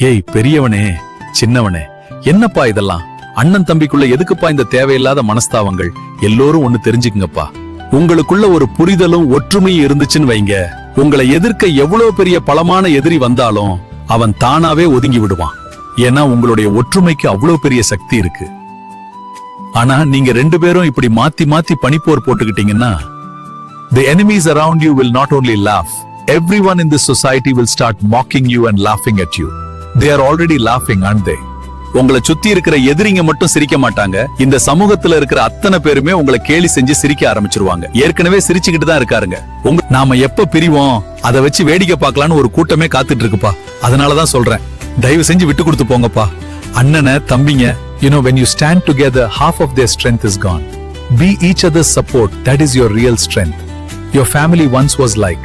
ஏய் பெரியவனே, சின்னவனே, என்னப்பா இதெல்லாம்? அண்ணன் தம்பிக்குள்ள எதுக்குப்பா இந்த தேவையில்லாத மனஸ்தாவங்கள்? எல்லோரும் ஒண்ணு தெரிஞ்சுக்குங்கப்பா. உங்களுக்குள்ள ஒரு புரிதலும் ஒற்றுமையும் இருந்துச்சுன்னு வைங்க, உங்களை எதிர்க்க எவ்வளவு பெரிய பலமான எதிரி வந்தாலும் அவன் தானாவே ஒதுங்கி விடுவான். ஏன்னா உங்களுடைய ஒற்றுமைக்கு அவ்வளவு பெரிய சக்தி இருக்கு. ஆனா நீங்க ரெண்டு பேரும் இப்படி மாத்தி மாத்தி பனிப்போர் போட்டுக்கிட்டீங்கன்னா, the enemies around you will not only laugh, everyone in this society will start mocking you and laughing at you. They are already laughing, aren't they? உங்களை சுத்தி இருக்கிற எதிரிங்க மட்டும் சிரிக்க மாட்டாங்க, இந்த சமூகத்துல இருக்கிற அத்தனை பேருமே உங்களை கேலி செஞ்சு சிரிக்க ஆரம்பிச்சிருவாங்க. ஏற்கனவே சிரிச்சுக்கிட்டு தான் இருக்காருங்க. நாம எப்ப பிரிவோம் அதை வச்சு வேடிக்கை பார்க்கலான்னு ஒரு கூட்டமே காத்துட்டு இருக்குப்பா. அதனாலதான் சொல்றேன், தயவு செஞ்சு விட்டு கொடுத்து போங்கப்பா. அண்ணனை தம்பிங்க, you know, when you stand together, half of their strength is gone. Be each other's support, that is your real strength. Your family once was like